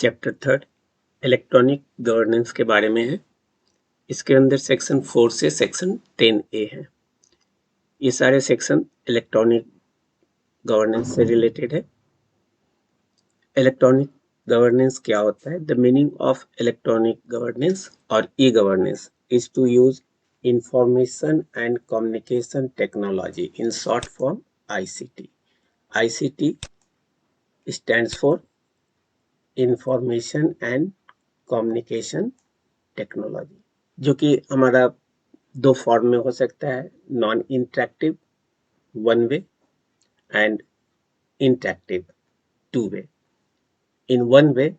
Chapter third electronic governance के बारे में है। इसके अंदर सेक्शन 4 से सेक्शन 10A है। ये सारे सेक्शन इलेक्ट्रॉनिक गवर्नेंस से रिलेटेड है। इलेक्ट्रॉनिक गवर्नेंस क्या होता है? The meaning of electronic governance और E governance is to use information and communication technology, in short form ICT. ICT stands for information and communication technology, जो कि हमारा दो फॉर्म में हो सकता है, non interactive one way and interactive two way. In one way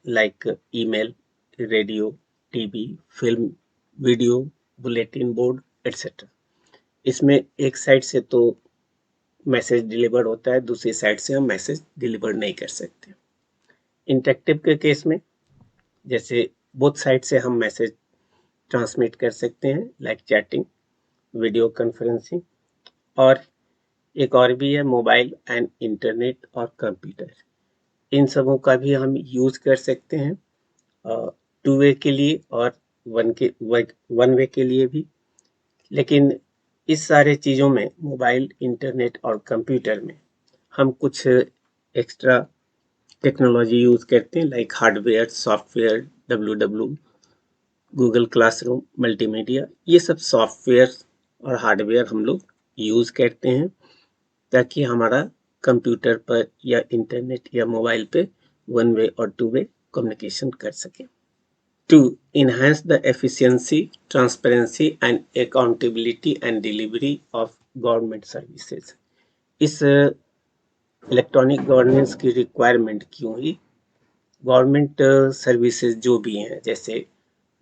like email, radio, TV, film, video, bulletin board etcetera. इसमें एक साइड से तो मैसेज डिलीवर होता है, दूसरी साइड से हम मैसेज डिलीवर नहीं कर सकते। इंटरेक्टिव के केस में जैसे बोथ साइड से हम मैसेज ट्रांसमिट कर सकते हैं, लाइक चैटिंग, वीडियो कॉन्फ्रेंसिंग, और एक और भी है मोबाइल एंड इंटरनेट और कंप्यूटर। इन सबों का भी हम यूज कर सकते हैं टू वे के लिए और वन वे के लिए भी। लेकिन इस सारे चीज़ों में, मोबाइल, इंटरनेट और कंप्यूटर में, हम कुछ एक्स्ट्रा टेक्नोलॉजी यूज करते हैं, like hardware, software, WW, Google classroom, multimedia. ये सब सॉफ्टवेयर और हार्डवेयर हम लोग यूज करते हैं ताकि हमारा कंप्यूटर पर या इंटरनेट या मोबाइल पे वन वे और टू वे कम्युनिकेशन कर सके। To enhance the efficiency, transparency and accountability and delivery of government services. इस इलेक्ट्रॉनिक गवर्नेंस की रिक्वायरमेंट क्यों हुई? गवर्नमेंट सर्विसेज जो भी हैं, जैसे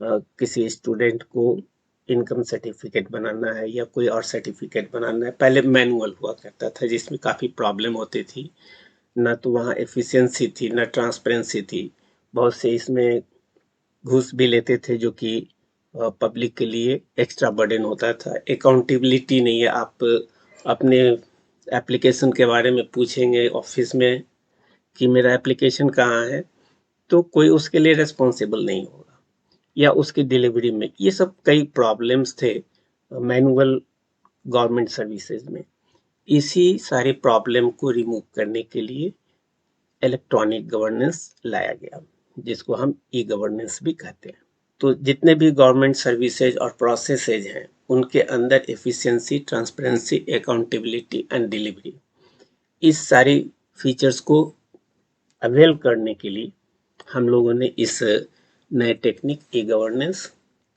किसी स्टूडेंट को इनकम सर्टिफिकेट बनाना है या कोई और सर्टिफिकेट बनाना है, पहले मैनुअल हुआ करता था जिसमें काफ़ी प्रॉब्लम होती थी। ना तो वहाँ एफिशिएंसी थी, ना ट्रांसपेरेंसी थी। बहुत से इसमें घूस भी लेते थे जो कि पब्लिक के लिए एक्स्ट्रा बर्डन होता था। अकाउंटेबिलिटी नहीं है। आप अपने एप्लीकेशन के बारे में पूछेंगे ऑफिस में कि मेरा एप्लीकेशन कहाँ है, तो कोई उसके लिए रिस्पॉन्सिबल नहीं होगा, या उसकी डिलीवरी में। ये सब कई प्रॉब्लम्स थे मैनुअल गवर्नमेंट सर्विसेज में। इसी सारे प्रॉब्लम को रिमूव करने के लिए इलेक्ट्रॉनिक गवर्नेंस लाया गया, जिसको हम ई गवर्नेंस भी कहते हैं। तो जितने भी गवर्नमेंट सर्विसेज और प्रोसेसेज हैं, उनके अंदर efficiency, transparency, accountability and delivery, इस सारी फीचर्स को अवेल करने के लिए हम लोगों ने इस नए टेक्निक ई गवर्नेंस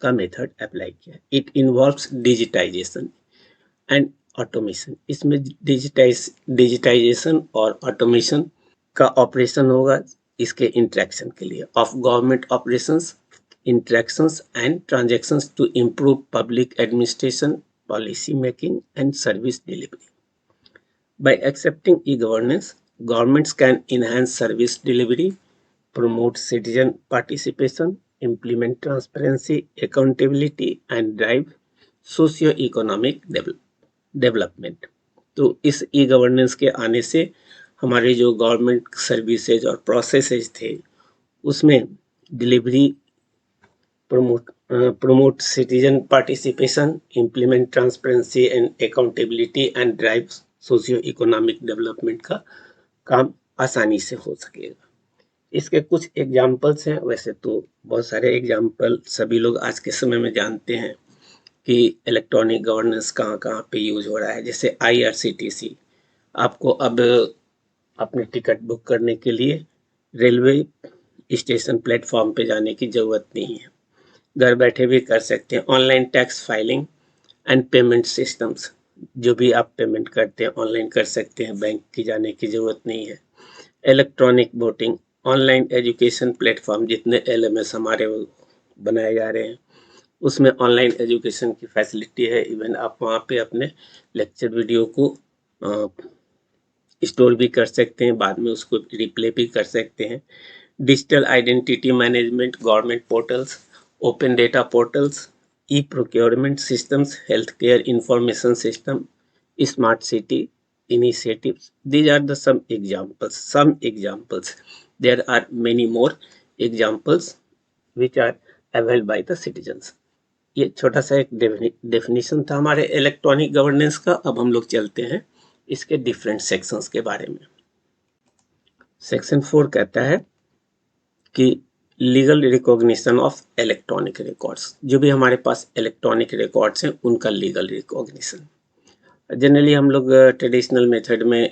का मेथड अप्लाई किया। It involves digitization and automation. इसमें डिजिटाइजेशन और ऑटोमेशन का ऑपरेशन होगा इसके इंटरेक्शन के लिए, of government operations, interactions and transactions to improve public administration, policy making and service delivery. By accepting e-governance, governments can enhance service delivery, promote citizen participation, implement transparency, accountability and drive socio-economic development. तो इस e-governance के आने से हमारे जो government services और processes थे, उसमें delivery, promote citizen participation, implement transparency and accountability and drive socio-economic development का काम आसानी से हो सकेगा। इसके कुछ एग्जाम्पल्स हैं। वैसे तो बहुत सारे एग्जाम्पल सभी लोग आज के समय में जानते हैं कि इलेक्ट्रॉनिक गवर्नेंस कहाँ कहाँ पे यूज हो रहा है। जैसे IRCTC, आपको अब अपने टिकट बुक करने के लिए रेलवे स्टेशन प्लेटफॉर्म पे जाने की ज़रूरत नहीं है, घर बैठे भी कर सकते हैं। Online tax filing and payment systems, जो भी आप पेमेंट करते हैं ऑनलाइन कर सकते हैं, बैंक की जाने की ज़रूरत नहीं है। Electronic voting, online education platform, जितने LMS हमारे बनाए जा रहे हैं उसमें ऑनलाइन एजुकेशन की फैसिलिटी है। इवन आप वहाँ पे अपने लेक्चर वीडियो को स्टोर भी कर सकते हैं, बाद में उसको रिप्ले भी कर सकते हैं। Digital identity management, government portals, open data portals, e procurement systems, health care information system, smart city initiatives. These are the some examples. There are many more examples which are availed by the citizens. ये छोटा सा एक definition था हमारे electronic governance का। अब हम लोग चलते हैं इसके डिफरेंट सेक्शंस के बारे में। सेक्शन 4 कहता है कि legal recognition of electronic records. जो भी हमारे पास इलेक्ट्रॉनिक रिकॉर्ड्स हैं उनका लीगल रिकॉग्निशन। जनरली हम लोग ट्रेडिशनल मेथड में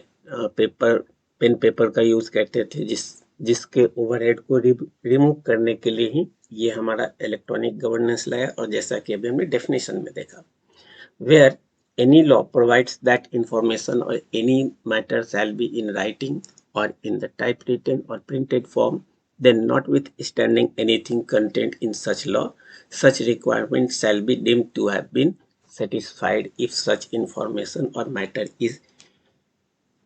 पेन पेपर का यूज करते थे, जिसके ओवरहेड को रिमूव करने के लिए ही ये हमारा इलेक्ट्रॉनिक गवर्नेंस लाया। और जैसा कि अभी हमने डेफिनेशन में देखा, where any law provides that information or any matter shall be in writing or in the typewritten or printed form, then notwithstanding anything contained in such law, such requirement shall be deemed to have been satisfied if such information or matter is।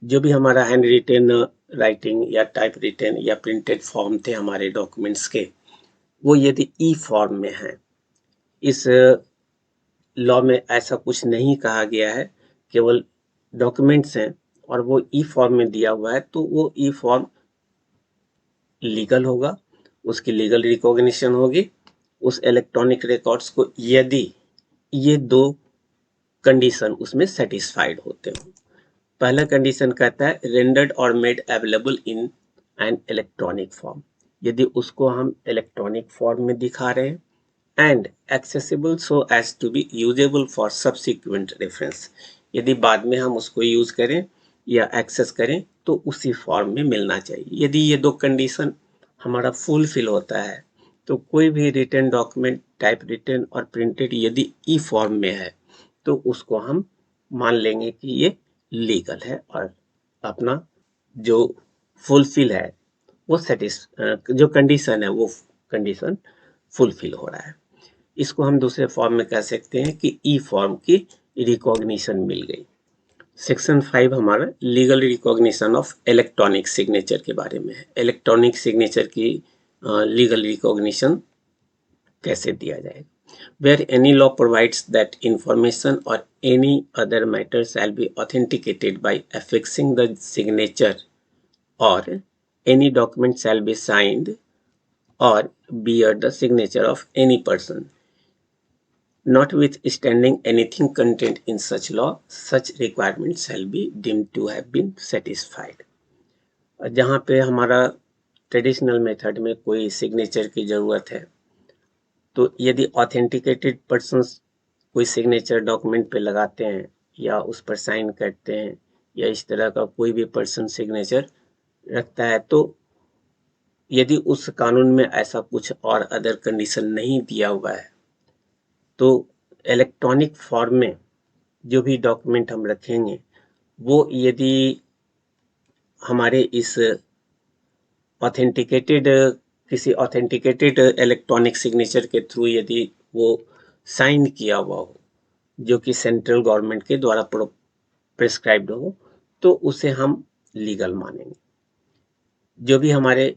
जो भी हमारा hand retain writing या type retain या printed form थे हमारे documents के, वो यदि ई फॉर्म में है। इस लॉ में ऐसा कुछ नहीं कहा गया है, केवल डॉक्यूमेंट्स हैं और वो ई फॉर्म में दिया हुआ है, तो वो ई फॉर्म लीगल होगा, उसकी लीगल रिकॉग्निशन होगी उस इलेक्ट्रॉनिक रिकॉर्ड्स को, यदि ये दो कंडीशन उसमें सेटिस्फाइड होते हो। पहला कंडीशन कहता है रेंडर्ड और made available in an electronic form. यदि उसको हम इलेक्ट्रॉनिक फॉर्म में दिखा रहे हैं, and accessible so as to be usable for subsequent reference. यदि बाद में हम उसको यूज करें या एक्सेस करें तो उसी फॉर्म में मिलना चाहिए। यदि ये दो कंडीशन हमारा फुलफिल होता है तो कोई भी रिटन डॉक्यूमेंट टाइप रिटन और प्रिंटेड यदि ई फॉर्म में है तो उसको हम मान लेंगे कि ये लीगल है और अपना जो फुलफिल है वो जो कंडीशन है वो कंडीशन फुलफिल हो रहा है। इसको हम दूसरे फॉर्म में कह सकते हैं कि ई फॉर्म की रिकॉग्निशन मिल गई। सेक्शन 5 हमारा legal recognition of electronic signature के बारे में है। इलेक्ट्रॉनिक सिग्नेचर की लीगल रिकॉग्निशन कैसे दिया जाएगा। Where any law provides that information or any other matter shall be authenticated by affixing the signature, or any document shall be signed or bear the signature of any person, notwithstanding anything contained in such law, such requirement shall be deemed to have been satisfied। जहाँ पे हमारा traditional method में कोई signature की ज़रूरत है, तो यदि ऑथेंटिकेटेड पर्सन्स कोई सिग्नेचर डॉक्यूमेंट पे लगाते हैं या उस पर साइन करते हैं या इस तरह का कोई भी पर्सन सिग्नेचर रखता है, तो यदि उस कानून में ऐसा कुछ और अदर कंडीशन नहीं दिया हुआ है तो इलेक्ट्रॉनिक फॉर्म में जो भी डॉक्यूमेंट हम रखेंगे वो यदि हमारे इस ऑथेंटिकेटेड किसी ऑथेंटिकेटेड इलेक्ट्रॉनिक सिग्नेचर के थ्रू यदि वो साइन किया हुआ हो जो कि सेंट्रल गवर्नमेंट के द्वारा प्रिस्क्राइब्ड हो, तो उसे हम लीगल मानेंगे। जो भी हमारे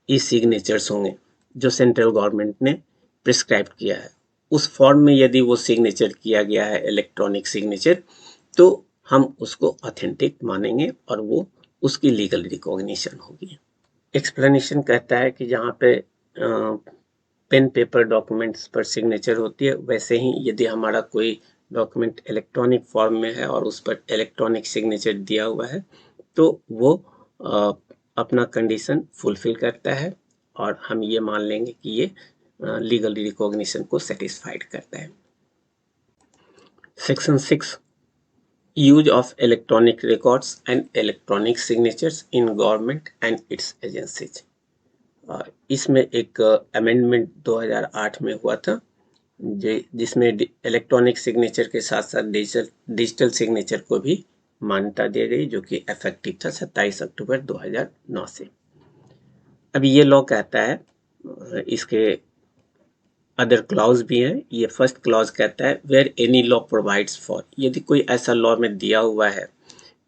ई सिग्नेचर्स होंगे जो सेंट्रल गवर्नमेंट ने प्रिस्क्राइब किया है, उस फॉर्म में यदि वो सिग्नेचर किया गया है इलेक्ट्रॉनिक सिग्नेचर, तो हम उसको ऑथेंटिक मानेंगे और वो उसकी लीगल रिकॉग्निशन होगी। एक्सप्लेनेशन कहता है कि जहाँ पे पेन पेपर डॉक्यूमेंट्स पर सिग्नेचर होती है, वैसे ही यदि हमारा कोई डॉक्यूमेंट इलेक्ट्रॉनिक फॉर्म में है और उस पर इलेक्ट्रॉनिक सिग्नेचर दिया हुआ है तो वो अपना कंडीशन फुलफिल करता है और हम ये मान लेंगे कि ये लीगल रिकॉग्निशन को सेटिस्फाइड करता है। Section 6 use of electronic records and electronic signatures in government and it's agencies. इसमें एक अमेंडमेंट 2008 में हुआ था जिसमें इलेक्ट्रॉनिक सिग्नेचर के साथ साथ डिजिटल सिग्नेचर को भी मान्यता दी गई, जो कि इफेक्टिव था 27 अक्टूबर 2009 से। अब ये लॉ कहता है, इसके अदर क्लॉज भी हैं। ये फर्स्ट क्लॉज कहता है where any law provides for, यदि कोई ऐसा लॉ में दिया हुआ है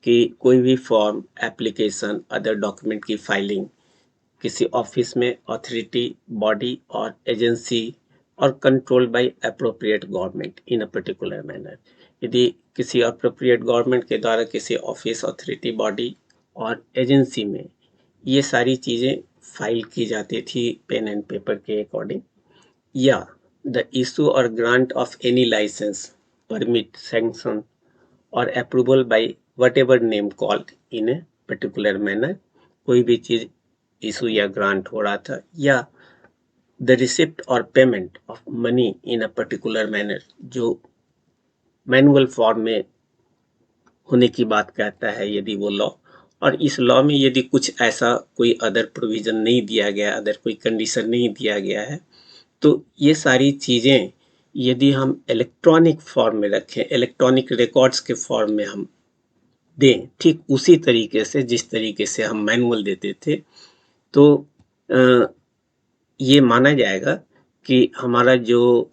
कि कोई भी फॉर्म, एप्लीकेशन, अदर डॉक्यूमेंट की फाइलिंग किसी ऑफिस में अथॉरिटी, बॉडी और एजेंसी और control by appropriate government in a particular manner, यदि किसी अप्रोप्रिएट गवर्नमेंट के द्वारा किसी ऑफिस, अथॉरिटी, बॉडी और एजेंसी में ये सारी चीज़ें फाइल की जाती थी पेन एंड पेपर के अकॉर्डिंग, या द इशू और grant of any licence, permit, sanction और approval by whatever name called in a particular manner, कोई भी चीज इशू या ग्रांट हो रहा था, या द रिसिप्ट और payment of money in a particular manner, जो मैनुअल फॉर्म में होने की बात कहता है यदि वो लॉ, और इस लॉ में यदि कुछ ऐसा कोई अदर प्रोविजन नहीं दिया गया, अदर कोई कंडीशन नहीं दिया गया है, तो ये सारी चीज़ें यदि हम इलेक्ट्रॉनिक फॉर्म में रखें, इलेक्ट्रॉनिक रिकॉर्ड्स के फॉर्म में हम दें, ठीक उसी तरीके से जिस तरीके से हम मैनुअल देते थे, तो ये माना जाएगा कि हमारा जो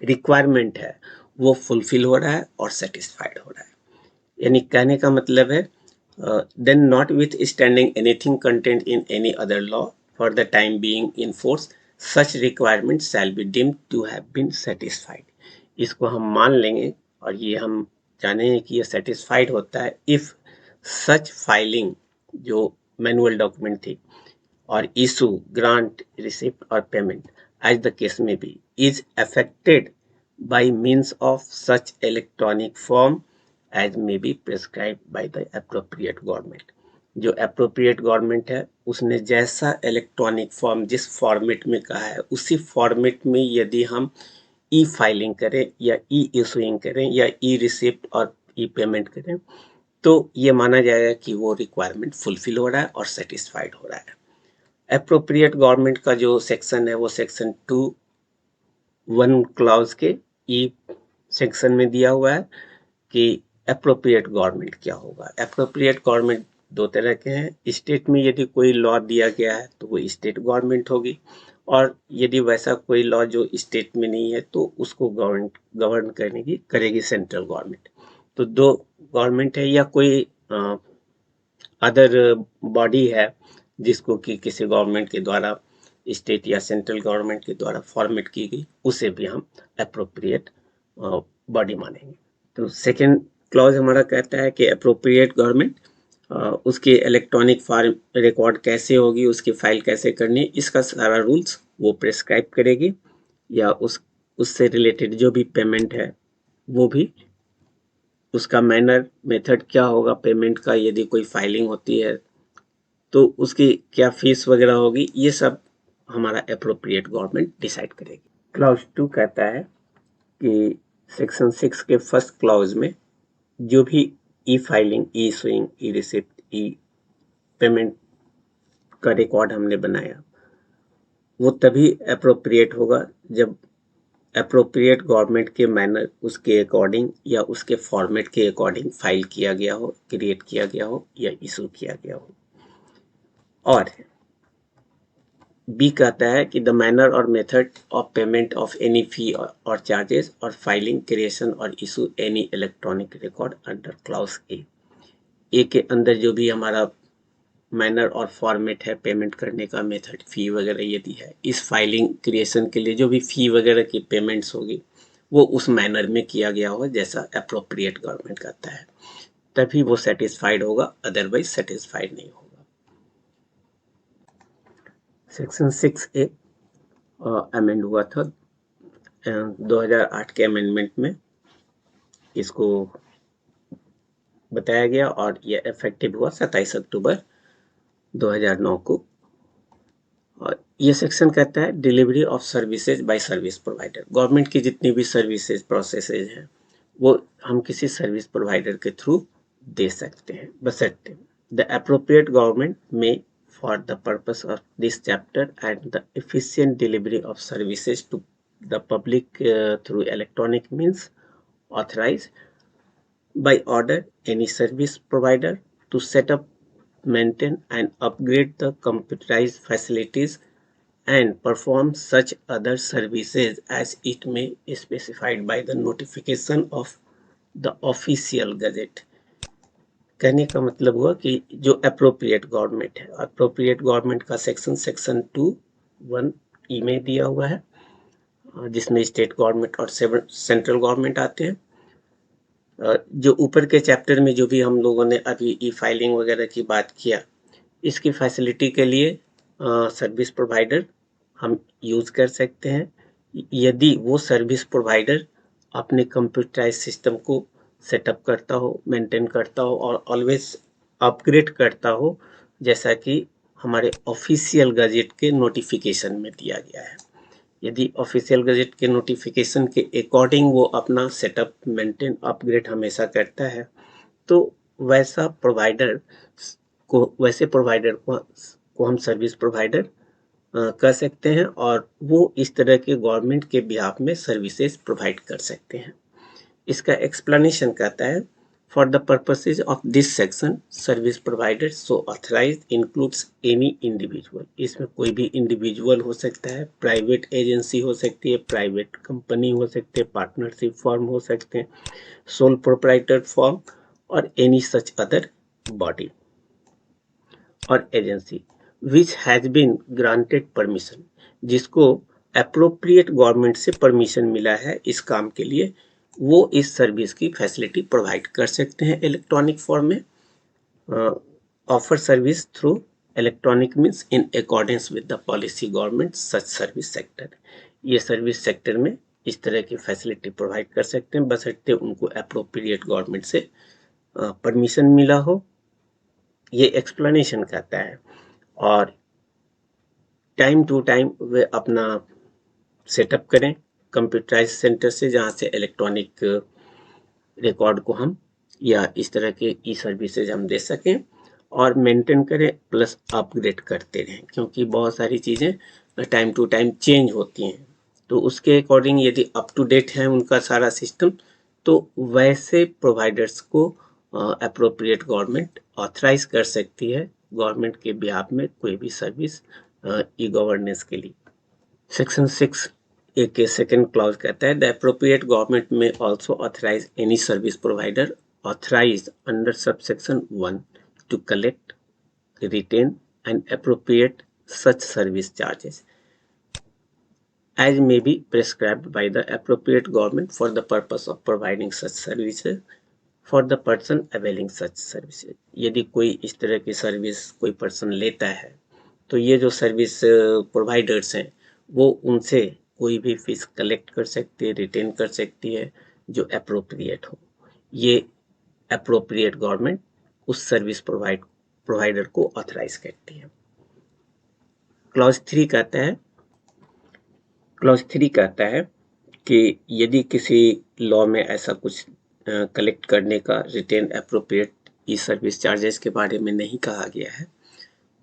रिक्वायरमेंट है वो फुलफिल हो रहा है और सेटिस्फाइड हो रहा है। यानी कहने का मतलब है, then notwithstanding anything content in any other law for the time being in force, such requirement shall be deemed to have been satisfied. इसको हम मान लेंगे और ये हम जानेंगे कि ये सेटिस्फाइड होता है इफ सच फाइलिंग, जो मैनुअल डॉक्यूमेंट थी, और इशू, ग्रांट, रिसिप्ट और payment as the case may be is affected by means of such electronic form as may be prescribed by the appropriate government। जो appropriate government है उसने जैसा electronic form जिस format में कहा है उसी फॉर्मेट में यदि हम ई फाइलिंग करें या ई इशूइंग करें या ई रिसिप्ट और ई पेमेंट करें, तो ये माना जाएगा कि वो रिक्वायरमेंट फुलफिल हो रहा है और सेटिस्फाइड हो रहा है। अप्रोप्रिएट गवर्नमेंट का जो सेक्शन है वो सेक्शन 2(1) क्लॉज के ई सेक्शन में दिया हुआ है कि अप्रोप्रिएट गवर्नमेंट क्या होगा। अप्रोप्रिएट गवर्नमेंट दो तरह के हैं। स्टेट में यदि कोई लॉ दिया गया है तो वो स्टेट गवर्नमेंट होगी, और यदि वैसा कोई लॉ जो स्टेट में नहीं है तो उसको गवर्न करेगी सेंट्रल गवर्नमेंट। तो दो गवर्नमेंट है, या कोई अदर बॉडी है जिसको कि किसी गवर्नमेंट के द्वारा, स्टेट या सेंट्रल गवर्नमेंट के द्वारा फॉर्मेट की गई, उसे भी हम अप्रोप्रिएट बॉडी मानेंगे। तो सेकेंड क्लॉज हमारा कहता है कि अप्रोप्रिएट गवर्नमेंट उसके इलेक्ट्रॉनिक फॉर्म रिकॉर्ड कैसे होगी, उसकी फाइल कैसे करनी, इसका सारा रूल्स वो प्रिस्क्राइब करेगी, या उससे रिलेटेड जो भी पेमेंट है वो भी, उसका मैनर, मेथड क्या होगा पेमेंट का, यदि कोई फाइलिंग होती है तो उसकी क्या फीस वगैरह होगी, ये सब हमारा अप्रोप्रिएट गवर्नमेंट डिसाइड करेगी। क्लॉज 2 कहता है कि सेक्शन 6 के फर्स्ट क्लॉज में जो भी ई फाइलिंग, ई इशूइंग, ई रिसिप्ट, ई पेमेंट का रिकॉर्ड हमने बनाया वो तभी अप्रोप्रिएट होगा जब अप्रोप्रिएट गवर्नमेंट के मैनर, उसके अकॉर्डिंग या उसके फॉर्मेट के अकॉर्डिंग फाइल किया गया हो, क्रिएट किया गया हो या इशू किया गया हो। और बी कहता है कि द मैनर और method of payment of any fee और चार्जेस और फाइलिंग, क्रिएशन और issue any electronic record under clause A के अंदर जो भी हमारा मैनर और फॉर्मेट है पेमेंट करने का, मेथड, फी वगैरह यदि है, इस फाइलिंग, क्रिएशन के लिए जो भी फी वगैरह की पेमेंट्स होगी वो उस मैनर में किया गया होगा जैसा अप्रोप्रिएट गवर्नमेंट कहता है, तभी वो सेटिस्फाइड होगा, अदरवाइज सेटिस्फाइड नहीं होगा। सेक्शन 6A अमेंड हुआ था 2008 के अमेंडमेंट में, इसको बताया गया और यह इफेक्टिव हुआ 27 अक्टूबर 2009 को। और ये सेक्शन कहता है delivery of services by service provider. Government की जितनी भी सर्विसेज प्रोसेसेज हैं वो हम किसी सर्विस प्रोवाइडर के थ्रू दे सकते हैं, बशर्ते द अप्रोप्रिएट गवर्नमेंट में for the purpose of this chapter and the efficient delivery of services to the public through electronic means authorized by order any service provider to set up, maintain and upgrade the computerized facilities and perform such other services as it may specified by the notification of the official gazette। कहने का मतलब हुआ कि जो appropriate government है, appropriate government का section 2(1) में दिया हुआ है, जिसमें स्टेट गवर्नमेंट और सेंट्रल गवर्नमेंट आते हैं। जो ऊपर के चैप्टर में जो भी हम लोगों ने अभी ई फाइलिंग वगैरह की बात किया, इसकी फैसिलिटी के लिए सर्विस प्रोवाइडर हम यूज कर सकते हैं, यदि वो सर्विस प्रोवाइडर अपने कंप्यूटराइज सिस्टम को सेटअप करता हो, मेंटेन करता हो और ऑलवेज अपग्रेड करता हो, जैसा कि हमारे ऑफिशियल गजेट के नोटिफिकेशन में दिया गया है। यदि ऑफिशियल गजेट के नोटिफिकेशन के अकॉर्डिंग वो अपना सेटअप मेंटेन अपग्रेड हमेशा करता है, तो वैसे प्रोवाइडर को हम सर्विस प्रोवाइडर कर सकते हैं और वो इस तरह के गवर्नमेंट के बिहाफ में सर्विसेज प्रोवाइड कर सकते हैं। इसका एक्सप्लेनेशन कहता है, for the purposes of this section service provider so authorise includes any individual. इसमें कोई भी इंडिविजुअल हो सकता है, प्राइवेट एजेंसी हो सकती है, प्राइवेट कंपनी हो सकती है, पार्टनरशिप फॉर्म हो सकते हैं, सोल प्रोप्राइटर फॉर्म और एनी सच अदर बॉडी और agency which has been granted permission, जिसको अप्रोप्रिएट गवर्नमेंट से परमिशन मिला है इस काम के लिए, वो इस सर्विस की फैसिलिटी प्रोवाइड कर सकते हैं इलेक्ट्रॉनिक फॉर्म में। Offer service through electronic means in accordance with the policy government such service sector. ये सर्विस सेक्टर में इस तरह की फैसिलिटी प्रोवाइड कर सकते हैं बशर्ते उनको अप्रोप्रिएट गवर्नमेंट से परमिशन मिला हो, ये एक्सप्लेनेशन कहता है। और टाइम टू टाइम वे अपना सेटअप करें कंप्यूटराइज सेंटर से, जहाँ से इलेक्ट्रॉनिक रिकॉर्ड को हम या इस तरह के ई सर्विसेज हम दे सकें और मेंटेन करें प्लस अपग्रेड करते रहें, क्योंकि बहुत सारी चीज़ें टाइम टू टाइम चेंज होती हैं, तो उसके अकॉर्डिंग यदि अप टू डेट है उनका सारा सिस्टम, तो वैसे प्रोवाइडर्स को अप्रोप्रिएट गवर्नमेंट ऑथराइज कर सकती है गवर्नमेंट के बिहाफ में कोई भी सर्विस ई गवर्नेंस के लिए। सेक्शन 6 ए के सेकेंड क्लॉज कहता है, the appropriate government may also authorise any service provider authorise under subsection 1 to collect, retain and appropriate such service charges as may be prescribed by the appropriate government for the purpose of providing such services for the person availing such services। यदि कोई इस तरह की service कोई person लेता है, तो ये जो सर्विस प्रोवाइडर्स हैं वो उनसे कोई भी फीस कलेक्ट कर सकती है, रिटेन कर सकती है जो अप्रोप्रिएट हो। ये अप्रोप्रिएट गवर्नमेंट उस सर्विस प्रोवाइडर को ऑथराइज करती है। क्लॉज 3 कहता है कि यदि किसी लॉ में ऐसा कुछ कलेक्ट करने का, रिटेन अप्रोप्रिएट ई सर्विस चार्जेस के बारे में नहीं कहा गया है,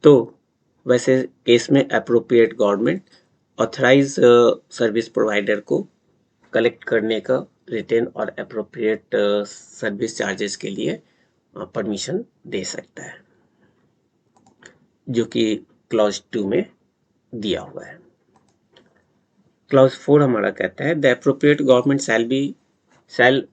तो वैसे केस में appropriate government authorise service provider को कलेक्ट करने का, रिटेन और अप्रोप्रिएट सर्विस चार्जेस के लिए परमिशन दे सकता है, जो कि क्लॉज 2 में दिया हुआ है। क्लॉज 4 हमारा कहता है, the appropriate government shell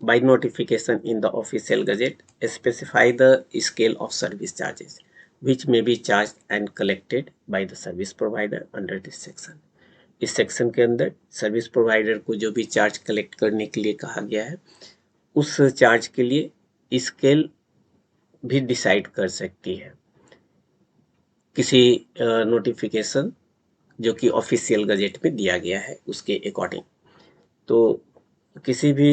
by notification in the official gazette specify the scale of service charges which may be charged and collected by the service provider under this section। इस section के अंदर service provider को जो भी charge collect करने के लिए कहा गया है, उस चार्ज के लिए स्केल भी डिसाइड कर सकती है किसी नोटिफिकेशन जो कि ऑफिशियल गजेट में दिया गया है उसके अकॉर्डिंग। तो किसी भी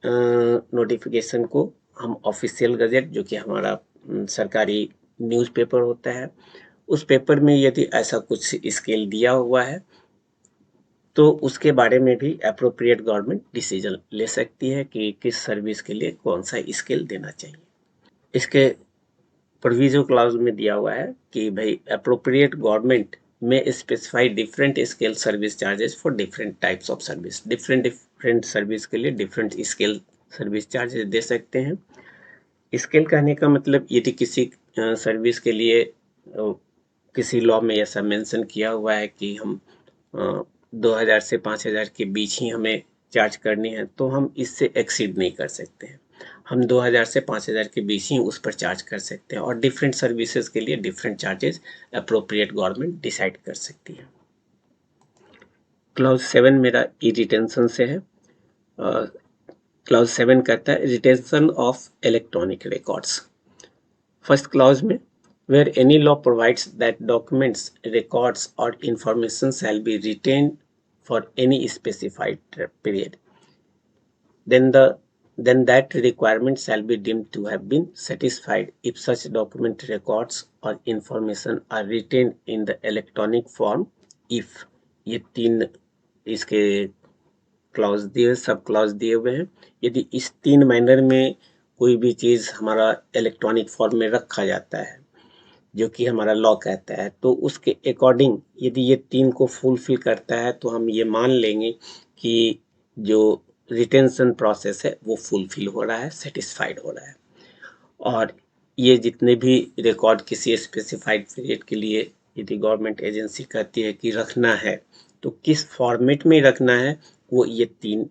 नोटिफिकेशन को हम ऑफिशियल गजेट, जो कि हमारा सरकारी न्यूज़पेपर होता है, उस पेपर में यदि ऐसा कुछ स्केल दिया हुआ है तो उसके बारे में भी अप्रोप्रिएट गवर्नमेंट डिसीजन ले सकती है कि किस सर्विस के लिए कौन सा स्केल देना चाहिए। इसके प्रोविजो क्लॉज में दिया हुआ है कि भाई अप्रोप्रिएट गवर्नमेंट में specify different scale service charges for different types of service. Different service के लिए डिफरेंट स्केल सर्विस चार्जेस दे सकते हैं। स्केल कहने का मतलब यदि किसी सर्विस के लिए किसी लॉ में ऐसा मेंशन किया हुआ है कि हम 2000 से 5000 के बीच ही हमें चार्ज करनी है, तो हम इससे एक्सीड नहीं कर सकते हैं। हम 2000 से 5000 के बीच ही उस पर चार्ज कर सकते हैं और डिफरेंट सर्विसेज के लिए different charges appropriate government decide कर सकती है। क्लॉज 7 मेरा ई रिटेंशन से है। क्लाउज 7 कहता है retention of electronic records. First clause में where any law provides that documents, records or information shall be retained for any specified period, then that requirement shall be deemed to have been satisfied if such document, records or information are retained in the electronic form if ये तीन इसके clause दिए sub clause दिए हुए हैं। यदि इस तीन मैनर में कोई भी चीज हमारा इलेक्ट्रॉनिक फॉर्म में रखा जाता है जो कि हमारा लॉ कहता है, तो उसके अकॉर्डिंग यदि ये तीन को फुलफिल करता है तो हम ये मान लेंगे कि जो रिटेंशन प्रोसेस है वो फुलफिल हो रहा है, सेटिस्फाइड हो रहा है। और ये जितने भी रिकॉर्ड किसी स्पेसिफाइड पीरियड के लिए यदि गवर्नमेंट एजेंसी कहती है कि रखना है तो किस फॉर्मेट में रखना है, वो ये तीन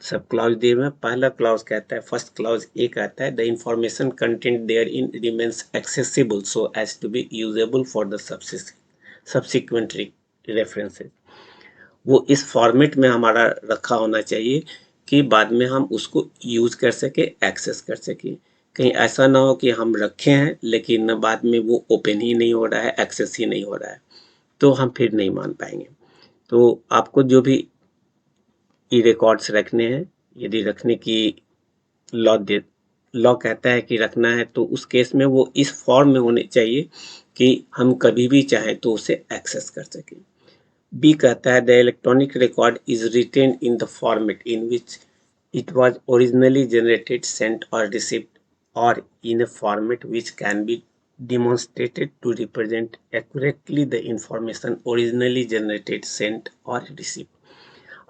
सब क्लॉज दिए हुए हैं। पहला क्लॉज कहता है, फर्स्ट क्लॉज ए कहता है the information content therein remains accessible so as to be usable for the subsequent references. वो इस फॉर्मेट में हमारा रखा होना चाहिए कि बाद में हम उसको यूज कर सके, एक्सेस कर सके। कहीं ऐसा ना हो कि हम रखे हैं लेकिन बाद में वो ओपन ही नहीं हो रहा है, एक्सेस ही नहीं हो रहा है, तो हम फिर नहीं मान पाएंगे। तो आपको जो भी ई रिकॉर्ड्स रखने हैं, यदि रखने की लॉ कहता है कि रखना है तो उस केस में वो इस फॉर्म में होने चाहिए कि हम कभी भी चाहें तो उसे एक्सेस कर सकें। बी कहता है the electronic record is retain in the format in which it was originally generated, sent और रिसीव्ड और in a format which can be demonstrated to represent accurately the information originally generated, sent or received।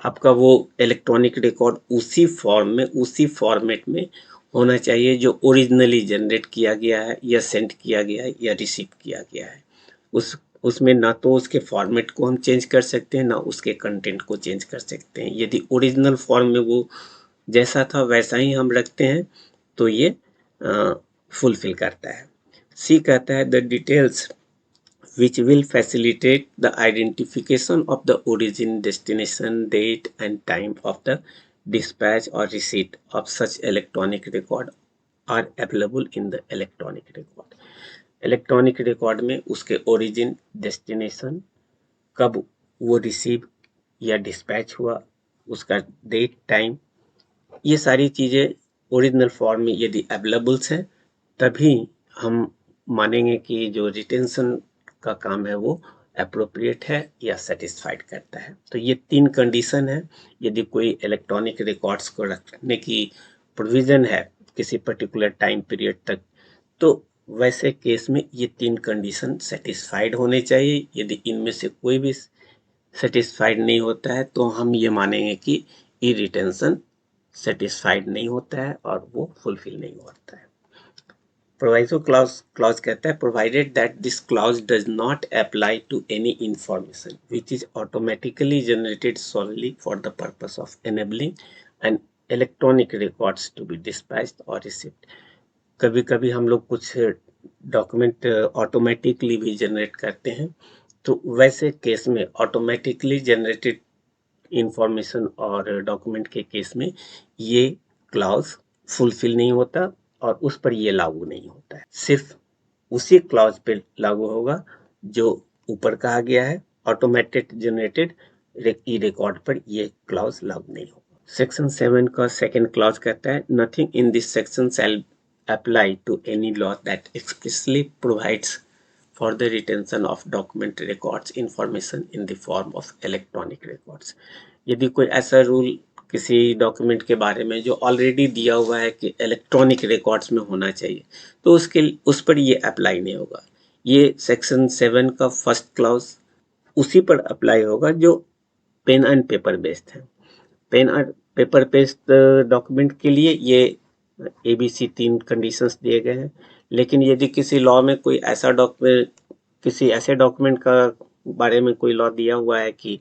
आपका वो electronic record उसी form में, उसी format में होना चाहिए जो ओरिजिनली जनरेट किया गया है या सेंड किया गया है या रिसीव किया गया है। उसमें ना तो उसके फॉर्मेट को हम चेंज कर सकते हैं ना उसके कंटेंट को चेंज कर सकते हैं। यदि ओरिजिनल फॉर्म में वो जैसा था वैसा ही हम रखते हैं तो ये फुलफिल करता है। सी कहता है the details which will facilitate the identification of the origin, destination, date and time of the dispatch or receipt of such electronic record are available in the electronic record। Electronic record में उसके origin, destination, कब वो receive या dispatch हुआ, उसका date, time, ये सारी चीज़ें ओरिजिनल फॉर्म में यदि अवेलेबल्स हैं तभी हम मानेंगे कि जो रिटेंशन का काम है वो अप्रोप्रिएट है या सेटिस्फाइड करता है। तो ये तीन कंडीशन है यदि कोई इलेक्ट्रॉनिक रिकॉर्ड्स को रखने की प्रोविजन है किसी पर्टिकुलर टाइम पीरियड तक, तो वैसे केस में ये तीन कंडीशन सेटिस्फाइड होने चाहिए। यदि इनमें से कोई भी सेटिस्फाइड नहीं होता है तो हम ये मानेंगे कि ई रिटेंशन सेटिस्फाइड नहीं होता है और वो फुलफिल नहीं होता है। प्रोविजो क्लॉज कहता है provided that this clause does not apply to any information which is automatically generated solely for the purpose of enabling and electronic records to be dispatched और रिसीव्ड। कभी कभी हम लोग कुछ डॉक्यूमेंट ऑटोमेटिकली भी generate करते हैं, तो वैसे केस में ऑटोमेटिकली जनरेटेड इंफॉर्मेशन और डॉक्यूमेंट के केस में ये क्लॉज फुलफिल नहीं होता और उस पर ये लागू नहीं होता है। सिर्फ उसी क्लॉज पे लागू होगा जो ऊपर कहा गया है, ऑटोमेटेड जनरेटेड ई रिकॉर्ड पर ये क्लॉज लागू नहीं होगा। सेक्शन 7 का सेकेंड क्लॉज कहता है nothing in this section shall apply to any law that expressly provides for the retention of document records information in the form of electronic records। यदि कोई ऐसा रूल किसी डॉक्यूमेंट के बारे में जो ऑलरेडी दिया हुआ है कि इलेक्ट्रॉनिक रिकॉर्ड्स में होना चाहिए तो उस पर ये अप्लाई नहीं होगा। ये सेक्शन 7 का फर्स्ट क्लॉज उसी पर अप्लाई होगा जो पेन एंड पेपर बेस्ड है। Pen and paper based document के लिए ये ABC 3 कंडीशंस दिए गए हैं। लेकिन यदि किसी लॉ में कोई ऐसा डॉक्यूमेंट, किसी ऐसे डॉक्यूमेंट का बारे में कोई लॉ दिया हुआ है कि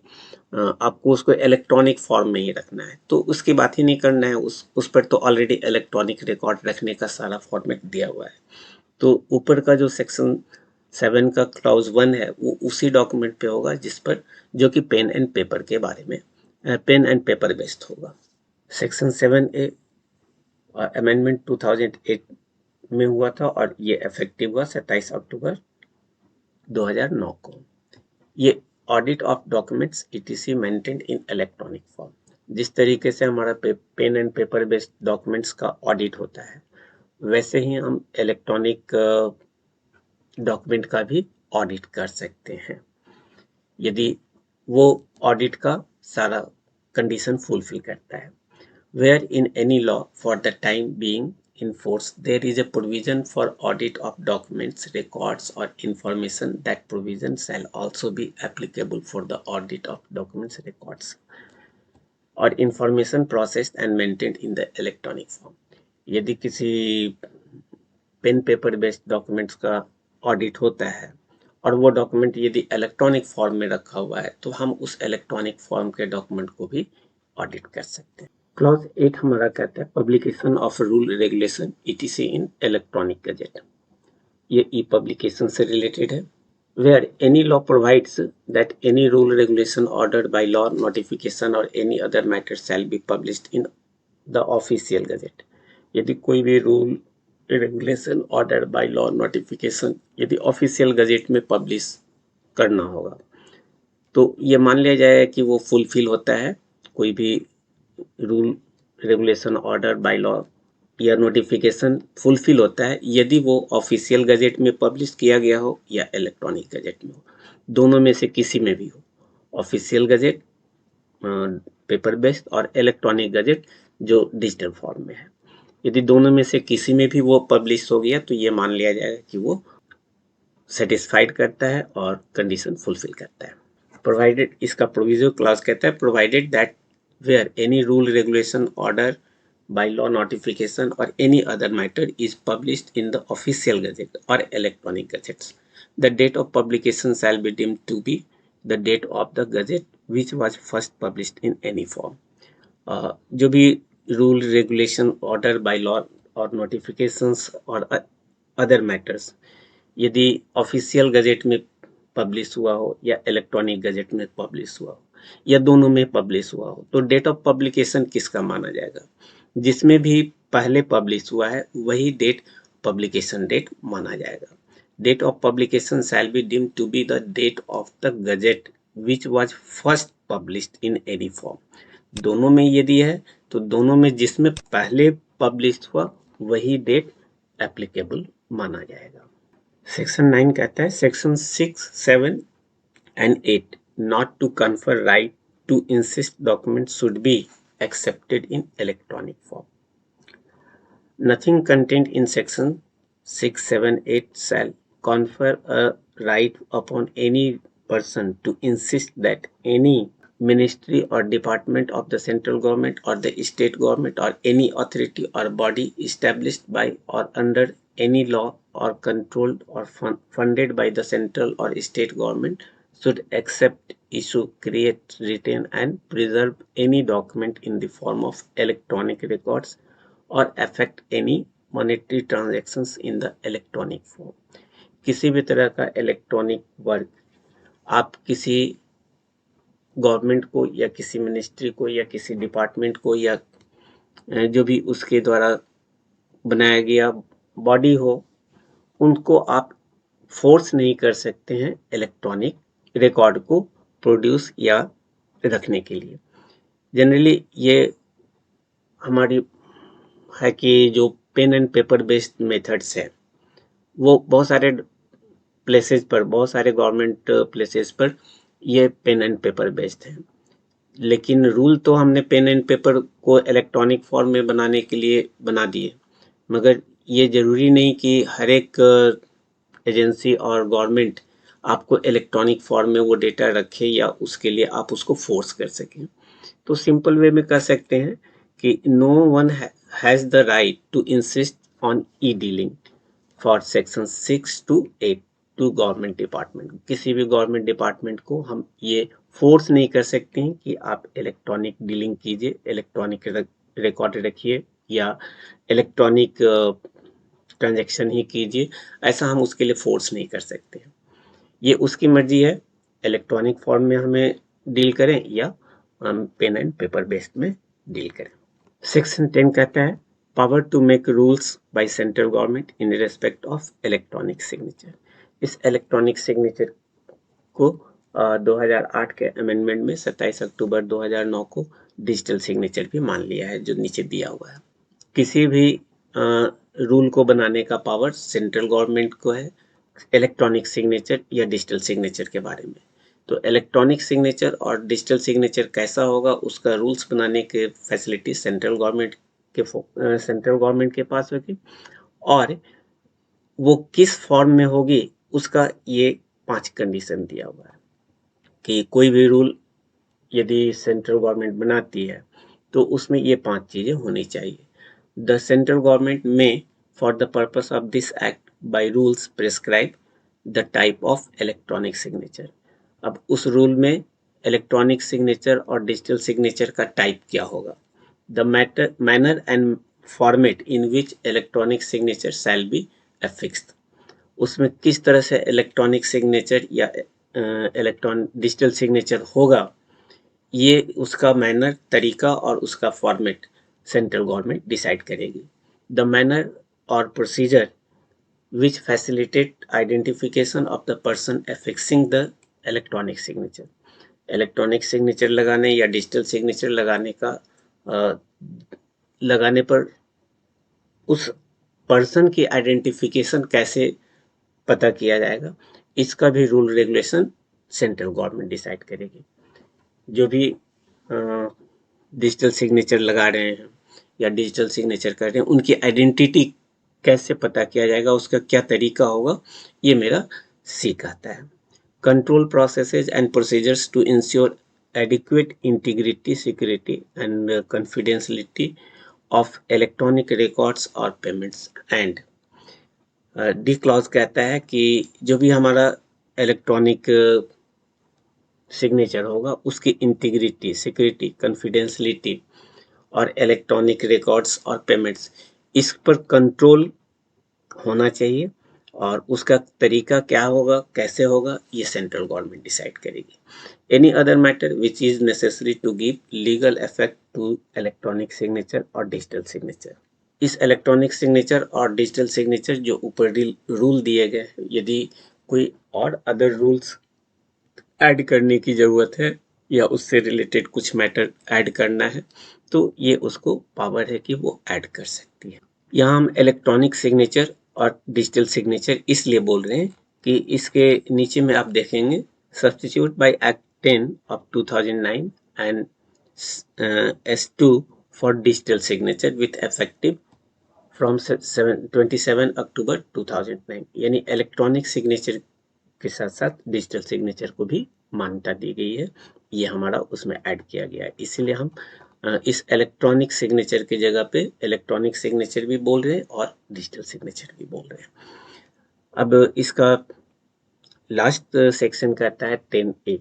आपको उसको इलेक्ट्रॉनिक फॉर्म में ही रखना है तो उसकी बात ही नहीं करना है, उस पर तो ऑलरेडी इलेक्ट्रॉनिक रिकॉर्ड रखने का सारा फॉर्मेट दिया हुआ है। तो ऊपर का जो सेक्शन 7 का क्लॉज 1 है वो उसी डॉक्यूमेंट पे होगा जिस पर, जो कि पेन एंड पेपर के बारे में, पेन एंड पेपर बेस्ड होगा। सेक्शन 7A और अमेंडमेंट 2008 में हुआ था और ये इफेक्टिव हुआ 27 अक्टूबर 2009 को। ये audit of documents etc maintained in electronic form. जिस तरीके से हमारा pen and paper based documents का ऑडिट होता है, वैसे ही हम इलेक्ट्रॉनिक डॉक्यूमेंट का भी ऑडिट कर सकते हैं, यदि वो ऑडिट का सारा कंडीशन फुलफिल करता है। Where in any law for the time being in force there is a provision for audit of documents, records or information, that provision shall also be applicable for the audit of documents, records or information processed and maintained in the electronic form। यदि किसी pen paper based documents का audit होता है और वो document यदि electronic form में रखा हुआ है, तो हम उस इलेक्ट्रॉनिक फॉर्म के डॉक्यूमेंट को भी ऑडिट कर सकते हैं। क्लॉज 8 हमारा कहता है publication of rule regulation ETC in electronic gazette. ये ई पब्लिकेशन से रिलेटेड है। Where any law provides that any rule regulation ordered by law, notification और any other matter shall be published in the official gazette. यदि कोई भी rule regulation order by law, notification यदि official gazette में publish करना होगा, तो ये मान लिया जाए कि वो फुलफिल होता है। कोई भी rule regulation order by law या नोटिफिकेशन फुलफिल होता है यदि वो ऑफिशियल गजेट में पब्लिश किया गया हो या इलेक्ट्रॉनिक गजेट में हो, दोनों में से किसी में भी हो। ऑफिशियल गजेट पेपर बेस्ड और इलेक्ट्रॉनिक गजेट जो डिजिटल फॉर्म में है, यदि दोनों में से किसी में भी वो पब्लिश हो गया तो ये मान लिया जाएगा कि वो सेटिस्फाइड करता है और कंडीशन फुलफिल करता है। प्रोवाइडेड, इसका प्रोविजो क्लॉज कहता है provided that where any rule, regulation, order, by law, notification or any other matter is published in the official gazette or electronic gazettes, the date of publication shall be deemed to be the date of the gazette which was first published in any form। जो भी rule regulation order by law और notifications और other matters यदि official gazette में publish हुआ हो या electronic gazette में पब्लिश हुआ हो या दोनों में पब्लिश हुआ हो, तो डेट ऑफ पब्लिकेशन किसका माना जाएगा? जिसमें भी पहले पब्लिश हुआ है वही डेट पब्लिकेशन डेट माना जाएगा। Date of publication shall be deemed to be the date of the gazette which was first published in any form. दोनों में यदि है तो दोनों में जिसमें पहले पब्लिश हुआ वही डेट एप्लीकेबल माना जाएगा। सेक्शन 9 कहता है section 6, 7 and 8 not to confer right to insist documents should be accepted in electronic form। Nothing contained in section 6, 7, 8 shall confer a right upon any person to insist that any ministry or department of the central government or the state government or any authority or body established by or under any law or controlled or funded by the central or state government should accept, issue, create, retain and preserve any document in the form of electronic records or effect any monetary transactions in the electronic form। किसी भी तरह का electronic work आप किसी government को या किसी ministry को या किसी डिपार्टमेंट को या जो भी उसके द्वारा बनाया गया बॉडी हो, उनको आप फोर्स नहीं कर सकते हैं इलेक्ट्रॉनिक रिकॉर्ड को प्रोड्यूस या रखने के लिए। जनरली ये हमारी है कि जो pen and paper based methods है वो बहुत सारे प्लेसेस पर, बहुत सारे गवर्नमेंट प्लेसेस पर ये पेन एंड पेपर बेस्ड है, लेकिन रूल तो हमने पेन एंड पेपर को इलेक्ट्रॉनिक फॉर्म में बनाने के लिए बना दिए, मगर ये जरूरी नहीं कि हर एक एजेंसी और गवर्नमेंट आपको इलेक्ट्रॉनिक फॉर्म में वो डेटा रखे या उसके लिए आप उसको फोर्स कर सकें। तो सिंपल वे में कर सकते हैं कि no one has the right to insist on e dealing for section 6 to 8 to government department. किसी भी गवर्नमेंट डिपार्टमेंट को हम ये फोर्स नहीं कर सकते हैं कि आप इलेक्ट्रॉनिक डीलिंग कीजिए, इलेक्ट्रॉनिक रिकॉर्ड रखिए या इलेक्ट्रॉनिक ट्रांजैक्शन ही कीजिए, ऐसा हम उसके लिए फोर्स नहीं कर सकते हैं। ये उसकी मर्जी है, इलेक्ट्रॉनिक फॉर्म में हमें डील करें या हम पेन एंड पेपर बेस्ड में डील करें। सेक्शन 10 कहता है power to make rules by central government in respect of electronic signature. इस इलेक्ट्रॉनिक सिग्नेचर को 2008 के अमेंडमेंट में 27 अक्टूबर 2009 को डिजिटल सिग्नेचर भी मान लिया है, जो नीचे दिया हुआ है। किसी भी रूल को बनाने का पावर सेंट्रल गवर्नमेंट को है, इलेक्ट्रॉनिक सिग्नेचर या डिजिटल सिग्नेचर के बारे में। तो इलेक्ट्रॉनिक सिग्नेचर और डिजिटल सिग्नेचर कैसा होगा, उसका रूल्स बनाने के फैसिलिटी सेंट्रल गवर्नमेंट के पास होगी, और वो किस फॉर्म में होगी उसका ये 5 कंडीशन दिया हुआ है कि कोई भी रूल यदि सेंट्रल गवर्नमेंट बनाती है तो उसमें ये 5 चीजें होनी चाहिए। द सेंट्रल गवर्नमेंट में for the purpose of this act by rules prescribe the type of electronic signature. अब उस रूल में इलेक्ट्रॉनिक सिग्नेचर और डिजिटल सिग्नेचर का टाइप क्या होगा। The manner and format in which electronic signature shall be affixed. उसमें किस तरह से इलेक्ट्रॉनिक सिग्नेचर या डिजिटल सिग्नेचर होगा, ये उसका मैनर, तरीका और उसका फॉर्मेट सेंट्रल गवर्नमेंट डिसाइड करेगी। द मैनर और procedure which facilitate identification of the person affixing the electronic signature. Electronic signature लगाने या डिजिटल सिग्नेचर लगाने पर उस पर्सन की आइडेंटिफिकेशन कैसे पता किया जाएगा, इसका भी rule regulation central government decide करेगी। जो भी डिजिटल सिग्नेचर लगा रहे हैं या डिजिटल सिग्नेचर कर रहे हैं, उनकी आइडेंटिटी कैसे पता किया जाएगा, उसका क्या तरीका होगा, ये मेरा सी कहता है। Control processes and procedures to ensure adequate integrity, security and confidentiality of electronic records और पेमेंट्स। एंड डी क्लॉज कहता है कि जो भी हमारा इलेक्ट्रॉनिक सिग्नेचर होगा उसकी इंटीग्रिटी, सिक्योरिटी, कॉन्फिडेंशियलिटी और इलेक्ट्रॉनिक रिकॉर्ड्स और पेमेंट्स, इस पर कंट्रोल होना चाहिए, और उसका तरीका क्या होगा, कैसे होगा, ये सेंट्रल गवर्नमेंट डिसाइड करेगी। Any other matter which is necessary to give legal effect to electronic signature और डिजिटल सिग्नेचर। इस इलेक्ट्रॉनिक सिग्नेचर और डिजिटल सिग्नेचर जो ऊपर रूल दिए गए, यदि कोई और अदर रूल्स ऐड करने की ज़रूरत है या उससे रिलेटेड कुछ मैटर ऐड करना है, तो ये उसको पावर है कि वो ऐड कर सकती है। यहाँ हम इलेक्ट्रॉनिक सिग्नेचर और डिजिटल सिग्नेचर इसलिए बोल रहे हैं कि इसके नीचे में आप देखेंगे substitute bye act 10 of 2009 and S2 for digital signature with effective from 27 अक्टूबर 2009। यानी इलेक्ट्रॉनिक सिग्नेचर के साथ साथ डिजिटल सिग्नेचर को भी मान्यता दी गई है, ये हमारा उसमें ऐड किया गया है। इसीलिए हम इस इलेक्ट्रॉनिक सिग्नेचर की जगह पे इलेक्ट्रॉनिक सिग्नेचर भी बोल रहे हैं और डिजिटल सिग्नेचर भी बोल रहे हैं। अब इसका लास्ट सेक्शन कहता है 10A,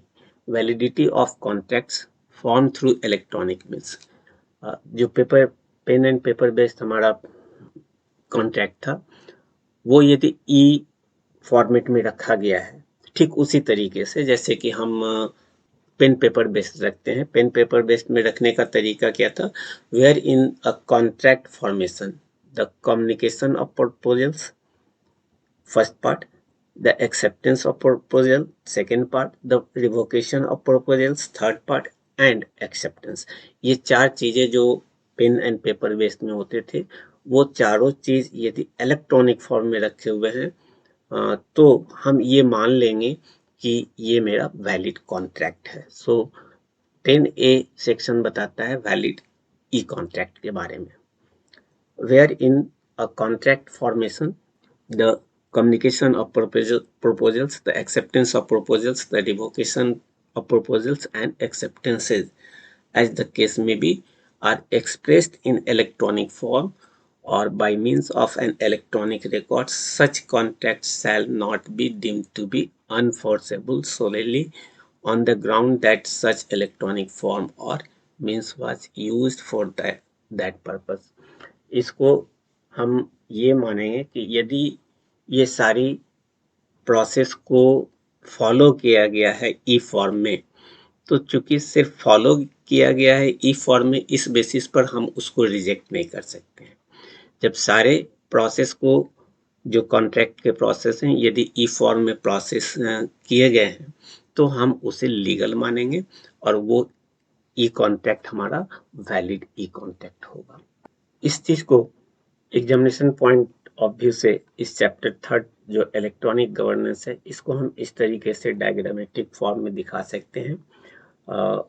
validity of contracts form through electronic means. जो पेन एंड पेपर बेस्ड हमारा कॉन्ट्रैक्ट था, वो यदि ई फॉर्मेट में रखा गया है, ठीक उसी तरीके से जैसे कि हम पेन पेपर बेस्ड रखते हैं। पेन पेपर बेस्ड में रखने का तरीका क्या था, wherein a contract formation the communication of proposals, first part, the acceptance of proposal, second part, the revocation of proposals, third part, and acceptance. ये 4 चीजें जो पेन एंड पेपर बेस्ड में होते थे, वो चारों चीज यदि इलेक्ट्रॉनिक फॉर्म में रखे हुए हैं तो हम ये मान लेंगे कि ये मेरा वैलिड कॉन्ट्रैक्ट है। सो 10A सेक्शन बताता है वैलिड ई कॉन्ट्रैक्ट के बारे में। Wherein a contract formation the communication of proposals, the acceptance of proposals, the revocation of proposals and acceptances, as the case may be, are expressed in electronic form or by means of an electronic record. Such contracts shall not be deemed to be unenforceable solely on the ground that such electronic form or means was used for that purpose. इसको हम ये मानेंगे कि यदि ये सारी process को follow किया गया है ई फॉर्म में, तो चूंकि सिर्फ फॉलो किया गया है ई फॉर्म में, इस बेसिस पर हम उसको रिजेक्ट नहीं कर सकते हैं। जब सारे प्रोसेस को, जो कॉन्ट्रैक्ट के प्रोसेस हैं, यदि ई फॉर्म में प्रोसेस किए गए हैं तो हम उसे लीगल मानेंगे और वो ई कॉन्ट्रैक्ट हमारा वैलिड ई कॉन्ट्रैक्ट होगा। इस चीज को एग्जामिनेशन पॉइंट ऑफ व्यू से इस चैप्टर 3 जो इलेक्ट्रॉनिक गवर्नेंस है, इसको हम इस तरीके से डायग्रामेटिक फॉर्म में दिखा सकते हैं।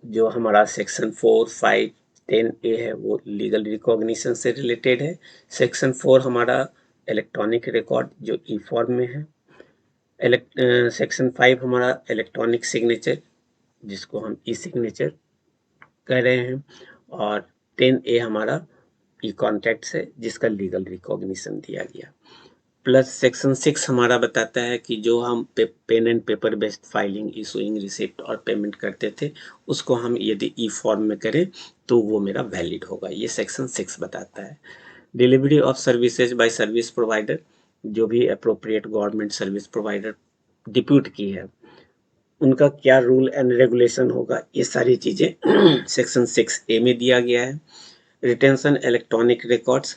जो हमारा सेक्शन 4, 5, 10A है वो लीगल रिकॉग्निशन से रिलेटेड है। सेक्शन 4 हमारा इलेक्ट्रॉनिक रिकॉर्ड जो ई फॉर्म में है। सेक्शन 5 हमारा इलेक्ट्रॉनिक सिग्नेचर जिसको हम ई सिग्नेचर कह रहे हैं, और 10A हमारा ई कॉन्ट्रैक्ट है जिसका लीगल रिकॉग्निशन दिया गया। प्लस सेक्शन 6 हमारा बताता है कि जो हम pen and paper based filing, issuing receipt और पेमेंट करते थे उसको हम यदि ई फॉर्म में करें तो वो मेरा वैलिड होगा। ये सेक्शन 6 बताता है। Delivery of services by service provider, जो भी appropriate government service provider depute की है उनका क्या रूल एंड रेगुलेशन होगा, ये सारी चीजें सेक्शन 6A में दिया गया है। Retention electronic records,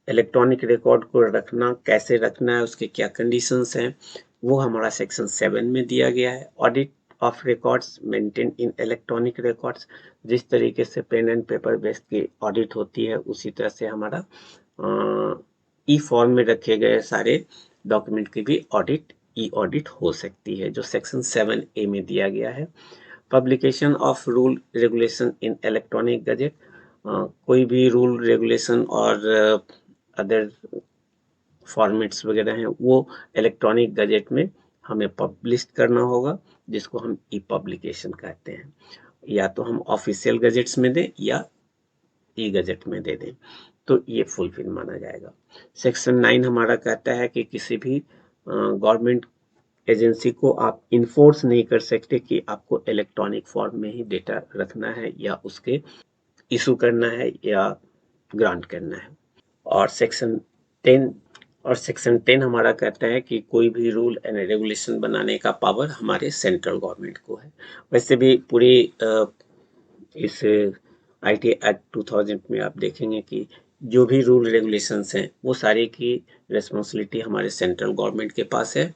electronic record को रखना, कैसे रखना है, उसके क्या कंडीशंस हैं, वो हमारा सेक्शन 7 में दिया गया है। Audit of records maintain in electronic records, जिस तरीके से पेन एंड पेपर बेस्ड की ऑडिट होती है उसी तरह से हमारा ई फॉर्म में रखे गए सारे डॉक्यूमेंट की भी ऑडिट, ई ऑडिट हो सकती है, जो सेक्शन 7A में दिया गया है। Publication of rule regulation in electronic gazette, कोई भी रूल रेगुलेशन और अदर फॉर्मेट्स वगैरह हैं वो इलेक्ट्रॉनिक गजेट में हमें पब्लिश करना होगा, जिसको हम ई पब्लिकेशन कहते हैं। या तो हम ऑफिशियल गजेट्स में दें या ई गजेट में दे दें तो ये फुलफिल माना जाएगा। सेक्शन 9 हमारा कहता है कि किसी भी गवर्नमेंट एजेंसी को आप इन्फोर्स नहीं कर सकते कि आपको इलेक्ट्रॉनिक फॉर्म में ही डेटा रखना है या उसके इशू करना है या ग्रांट करना है। और सेक्शन 10 हमारा कहता है कि कोई भी रूल एंड रेगुलेशन बनाने का पावर हमारे सेंट्रल गवर्नमेंट को है। वैसे भी पूरी इस IT एक्ट 2000 में आप देखेंगे कि जो भी रूल रेगुलेशंस हैं वो सारी की रिस्पॉन्सिबिलिटी हमारे सेंट्रल गवर्नमेंट के पास है।